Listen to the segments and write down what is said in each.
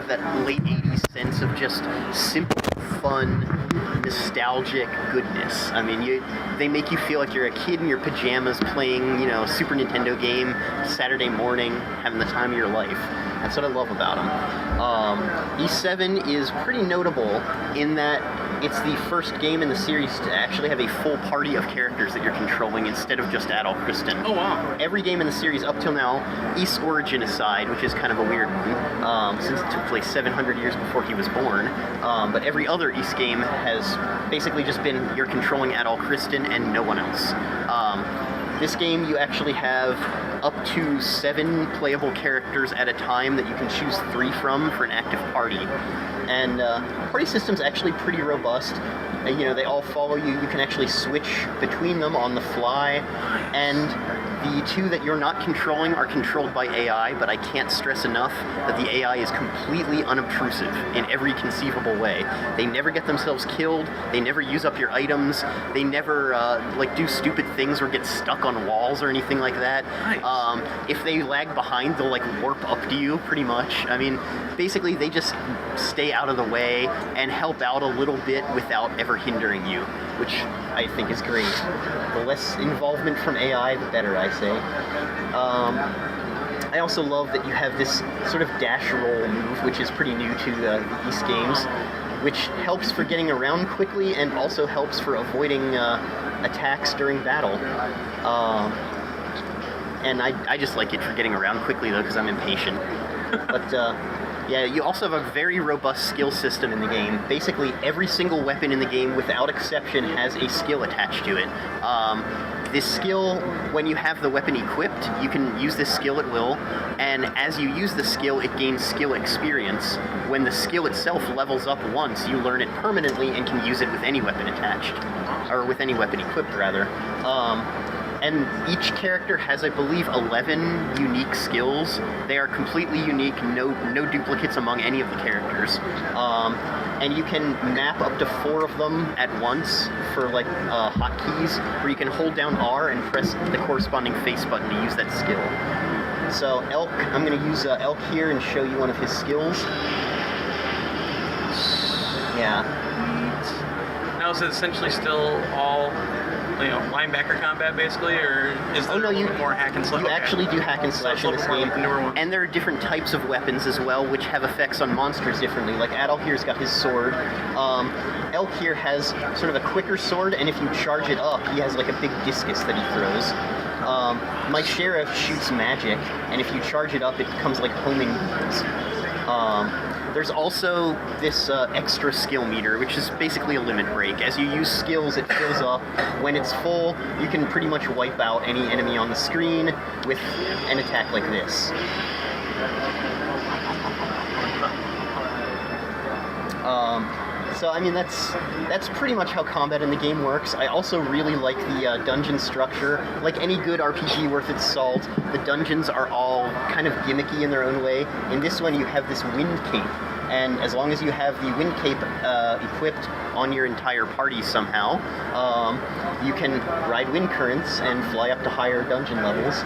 have that late 80s sense of just simple, fun, nostalgic goodness. I mean, they make you feel like you're a kid in your pajamas playing, a Super Nintendo game Saturday morning, having the time of your life. That's what I love about them. E7 is pretty notable in that it's the first game in the series to actually have a full party of characters that you're controlling instead of just Adol Kristen. Oh, wow. Every game in the series up till now, Ys Origin aside, which is kind of a weird one, since it took place 700 years before he was born, but every other Ys game has basically just been you're controlling Adol Kristen and no one else. This game, you actually have up to 7 playable characters at a time that you can choose 3 from for an active party. And party system's actually pretty robust. They all follow you. You can actually switch between them on the fly. And the 2 that you're not controlling are controlled by AI, but I can't stress enough that the AI is completely unobtrusive in every conceivable way. They never get themselves killed. They never use up your items. They never do stupid things or get stuck on walls or anything like that. Nice. If they lag behind, they'll warp up to you pretty much. I mean, basically they just stay out of the way and help out a little bit without ever hindering you, which I think is great. The less involvement from AI, the better, I say. I also love that you have this sort of dash roll move, which is pretty new to the Ys games, which helps for getting around quickly and also helps for avoiding attacks during battle. And I just like it for getting around quickly, though, because I'm impatient. But, yeah, you also have a very robust skill system in the game. Basically, every single weapon in the game, without exception, has a skill attached to it. This skill, when you have the weapon equipped, you can use this skill at will, and as you use the skill, it gains skill experience. When the skill itself levels up once, you learn it permanently and can use it with any weapon attached. Or with any weapon equipped, rather. And each character has, I believe, 11 unique skills. They are completely unique, no duplicates among any of the characters. And you can map up to 4 of them at once for hotkeys, where you can hold down R and press the corresponding face button to use that skill. So Elk, I'm going to use Elk here and show you one of his skills. Yeah. Now is it essentially still all linebacker combat, basically, or is there more hack and slash? You actually do hack and slash in this game, and there are different types of weapons as well, which have effects on monsters differently. Like Adol here's got his sword. Elk here has sort of a quicker sword, and if you charge it up, he has a big discus that he throws. My sheriff shoots magic, and if you charge it up, it becomes like homing beams. There's also this extra skill meter, which is basically a limit break. As you use skills, it fills up. When it's full, you can pretty much wipe out any enemy on the screen with an attack like this. So, I mean, that's pretty much how combat in the game works. I also really like the dungeon structure. Like any good RPG worth its salt, the dungeons are all kind of gimmicky in their own way. In this one, you have this wind cape, and as long as you have the wind cape equipped on your entire party somehow, you can ride wind currents and fly up to higher dungeon levels.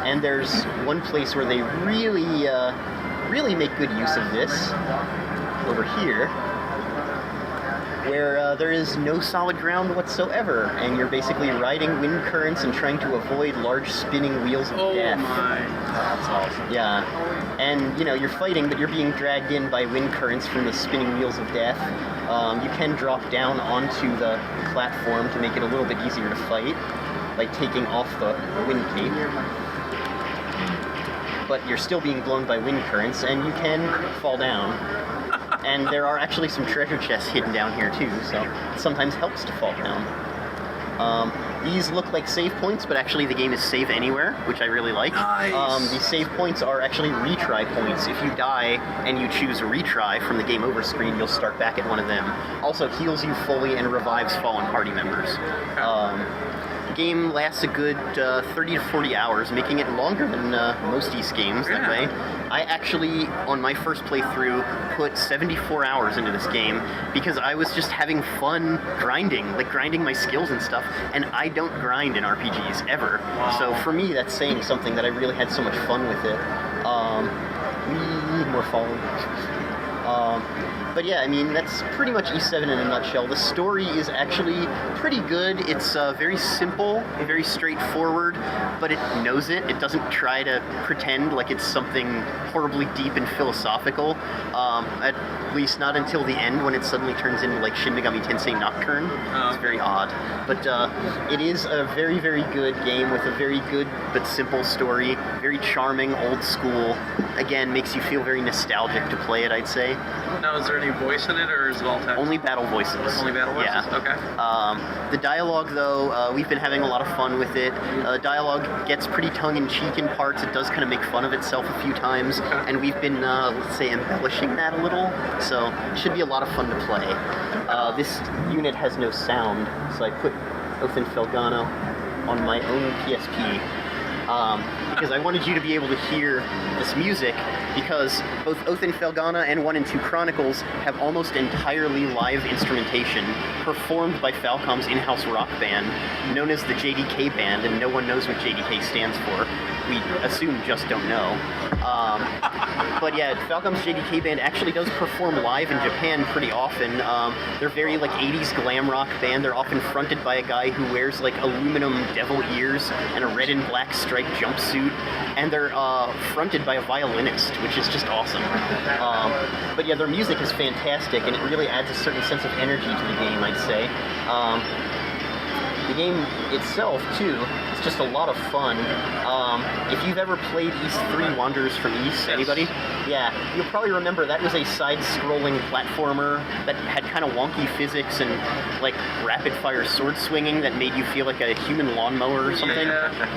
And there's one place where they really make good use of this, over here, where there is no solid ground whatsoever, and you're basically riding wind currents and trying to avoid large spinning wheels of death. Oh my, that's awesome. Yeah, and you're fighting, but you're being dragged in by wind currents from the spinning wheels of death. You can drop down onto the platform to make it a little bit easier to fight by taking off the wind cape. But you're still being blown by wind currents, and you can fall down. And there are actually some treasure chests hidden down here too, so it sometimes helps to fall down. These look like save points, but actually the game is save anywhere, which I really like. Nice. These save points are actually retry points. If you die and you choose retry from the game over screen, you'll start back at one of them. Also heals you fully and revives fallen party members. The game lasts a good 30 to 40 hours, making it longer than most Ys games that way. I actually, on my first playthrough, put 74 hours into this game because I was just having fun grinding my skills and stuff, and I don't grind in RPGs, ever. Wow. So for me, that's saying something that I really had so much fun with it. We need more fallen. But yeah, I mean, that's pretty much E7 in a nutshell. The story is actually pretty good. It's very simple, very straightforward, but it knows it. It doesn't try to pretend like it's something horribly deep and philosophical, at least not until the end when it suddenly turns into like Shin Megami Tensei Nocturne. It's very odd. But it is a very, very good game with a very good but simple story, very charming, old school. Again, makes you feel very nostalgic to play it, I'd say. Now, is there any voice in it, or is it all text? Only battle voices. Only battle voices? Yeah. Okay. The dialogue, though, we've been having a lot of fun with it. Dialogue gets pretty tongue-in-cheek in parts. It does kind of make fun of itself a few times, and we've been, let's say, embellishing that a little, so it should be a lot of fun to play. This unit has no sound, so I put Oath and Felghana on my own PSP. Because I wanted you to be able to hear this music, because both Oath and Felghana and 1 and 2 Chronicles have almost entirely live instrumentation performed by Falcom's in-house rock band, known as the JDK Band, and no one knows what JDK stands for. We assume just don't know. But yeah, Falcom's JDK Band actually does perform live in Japan pretty often. They're very like 80s glam rock band. They're often fronted by a guy who wears like aluminum devil ears and a red and black striped jumpsuit, and they're fronted by a violinist, which is just awesome. But yeah, their music is fantastic, and it really adds a certain sense of energy to the game, I'd say. The game itself, too, is just a lot of fun. If you've ever played East 3 Wanderers from East, anybody? Yeah, you'll probably remember that was a side-scrolling platformer that had kind of wonky physics and, like, rapid-fire sword swinging that made you feel like a human lawnmower or something.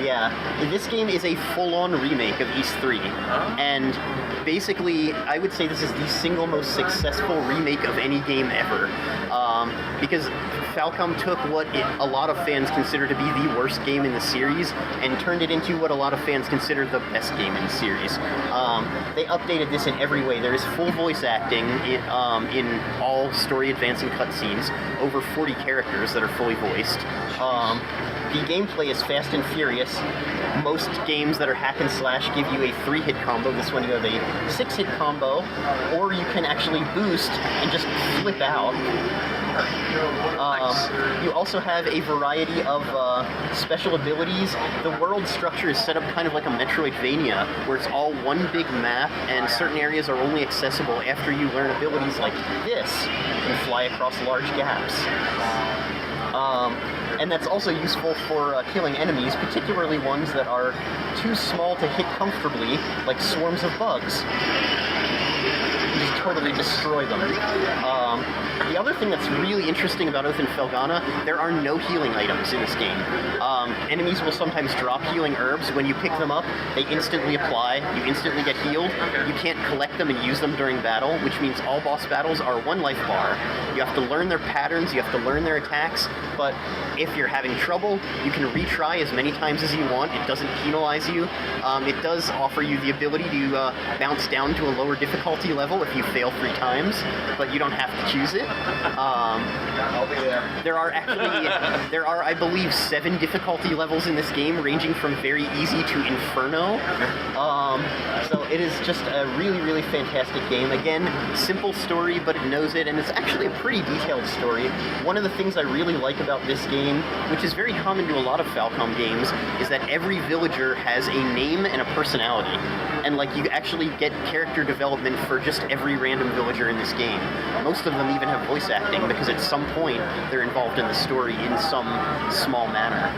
Yeah. This game is a full-on remake of East 3. And basically, I would say this is the single most successful remake of any game ever. Because Falcom took what a lot of fans consider to be the worst game in the series and turned it into what a lot of fans consider the best game in the series. They updated this in every way. There is full voice acting in all story-advancing cutscenes, over 40 characters that are fully voiced. The gameplay is fast and furious. Most games that are hack and slash give you a 3-hit combo. This one you have a 6-hit combo, or you can actually boost and just flip out. You also have a variety of special abilities. The world structure is set up kind of like a Metroidvania, where it's all one big map, and certain areas are only accessible after you learn abilities like this. You can fly across large gaps. And that's also useful for killing enemies, particularly ones that are too small to hit comfortably, like swarms of bugs. You just totally destroy them. The other thing that's really interesting about Oath and Felghana, there are no healing items in this game. Enemies will sometimes drop healing herbs. When you pick them up, they instantly apply. You instantly get healed. You can't collect them and use them during battle, which means all boss battles are 1 life bar. You have to learn their patterns, you have to learn their attacks, but if you're having trouble, you can retry as many times as you want. It doesn't penalize you. It does offer you the ability to bounce down to a lower difficulty level if you fail 3 times, but you don't have to choose it. I'll be there. There are, I believe, 7 difficulty levels in this game, ranging from very easy to Inferno. So it is just a really, really fantastic game. Again, simple story, but it knows it, and it's actually a pretty detailed story. One of the things I really like about this game, which is very common to a lot of Falcom games, is that every villager has a name and a personality. And, like, you actually get character development for just every random villager in this game. Most of them even have voice acting, because at some point they're involved in the story in some small manner.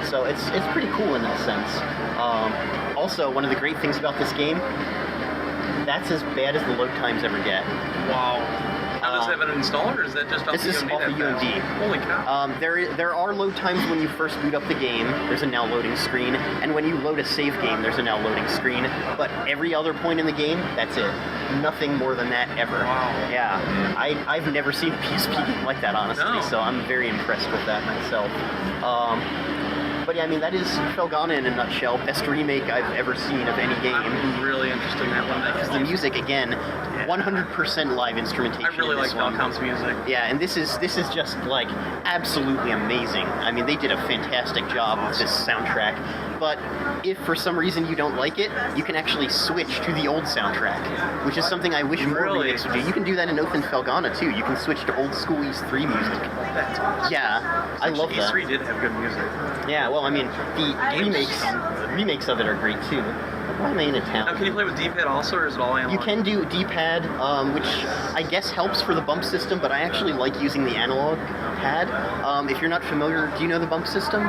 So it's pretty cool in that sense. Also, one of the great things about this game, that's as bad as the load times ever get. Wow. Now, does it have an installer, or is that just off this the is UMD? off the UMD. Holy cow. There are load times when you first boot up the game. There's a now loading screen, and when you load a save game, there's a now loading screen. But every other point in the game, that's it. Nothing more than that ever. Wow. Yeah, I've never seen a PSP game like that, honestly. No. So I'm very impressed with that myself. But yeah, I mean, that is Felghana in a nutshell. Best remake I've ever seen of any game. I'm really interested in that one. The music, again, 100% live instrumentation. I really in like this one. Falcom's music. Yeah, and this is just like absolutely amazing. I mean, they did a fantastic job with this soundtrack. But if for some reason you don't like it, you can actually switch to the old soundtrack, which is something I wish more Really? remakes would do. You can do that in Oath Felghana too. You can switch to old school East 3 music. That's awesome. Yeah, I love that. E3 did have good music. Yeah, well, I mean, the Games. remakes of it are great too. Why am I in a town? Now, can you play with D-pad also, or is it all analog? You can do D-pad, which I guess helps for the bump system, but I actually like using the analog pad. If you're not familiar, do you know the bump system?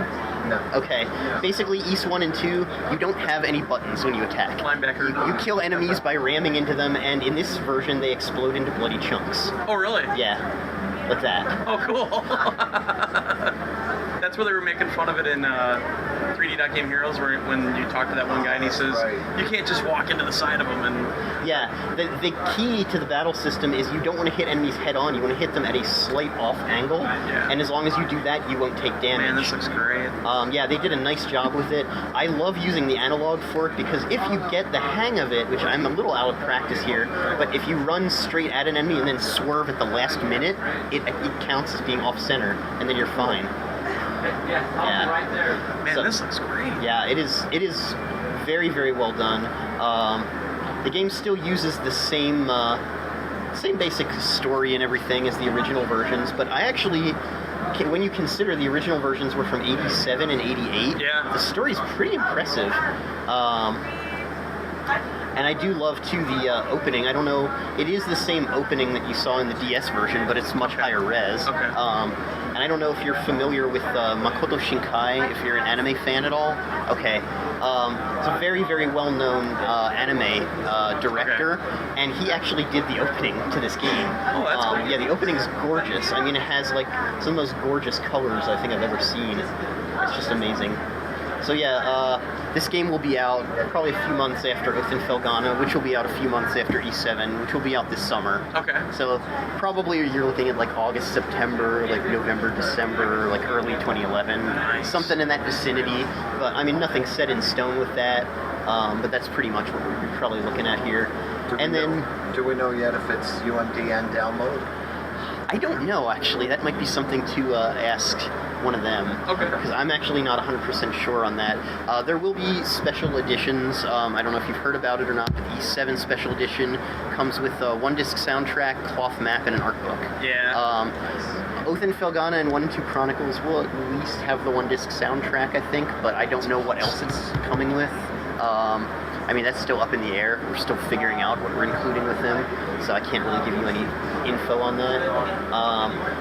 No. Okay. Basically, East 1 and 2, you don't have any buttons when you attack. Linebacker. You kill enemies by ramming into them, and in this version, they explode into bloody chunks. Oh, really? Yeah, like that. Oh, cool. That's where they were making fun of it in 3D Game Heroes, where when you talk to that one guy and he says, you can't just walk into the side of them. And Yeah, the key to the battle system is you don't want to hit enemies head on, you want to hit them at a slight off angle, and as long as you do that, you won't take damage. man, this looks great. Yeah, they did a nice job with it. I love using the analog for it because if you get the hang of it, which I'm a little out of practice here, but if you run straight at an enemy and then swerve at the last minute, it counts as being off center, and then you're fine. Yeah. Man, So- this looks great. Yeah, it is very, very well done. The game still uses the same basic story and everything as the original versions, but I actually, when you consider the original versions were from 87 and 88, Yeah. the story's pretty impressive. And I do love, too, the opening. I don't know, it is the same opening that you saw in the DS version, but it's much higher res. Okay. And I don't know if you're familiar with Makoto Shinkai, if you're an anime fan at all. Okay. It's a very, very well-known anime director, and he actually did the opening to this game. Oh, that's cool. Yeah, the opening's gorgeous. I mean, it has, like, some of the most gorgeous colors I think I've ever seen. It's just amazing. So yeah, this game will be out probably a few months after Oath Felghana, which will be out a few months after E7, which will be out this summer. Okay. So probably you're looking at like August, September, like November, December, like early 2011, Nice. something in that vicinity. But I mean, nothing's set in stone with that. But that's pretty much what we're probably looking at here. Do we know yet if it's UMDN download? I don't know, actually. That might be something to ask one of them. Okay. Because I'm actually not 100% sure on that. There will be special editions. I don't know if you've heard about it or not, but the E7 special edition comes with a one-disc soundtrack, cloth map, and an art book. Yeah. Oath Felghana and 1 and 2 Chronicles will at least have the one-disc soundtrack, I think, but I don't know what else it's coming with. I mean, that's still up in the air. We're still figuring out what we're including with them, so I can't really give you any info on that.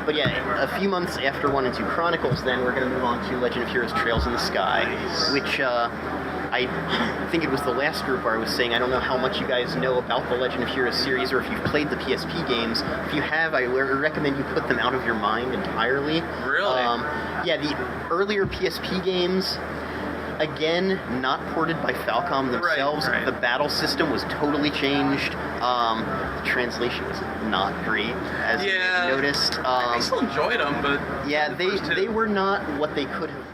But yeah, a few months after 1 and 2 Chronicles, then we're going to move on to Legend of Heroes Trails in the Sky, which I think it was the last group where I was saying I don't know how much you guys know about the Legend of Heroes series or if you've played the PSP games. If you have, I recommend you put them out of your mind entirely. Really? Yeah, the earlier PSP games, again, not ported by Falcom themselves. Right. The battle system was totally changed. The translation was not great, as you noticed. I still enjoyed them, but Yeah, the first two. they were not what they could have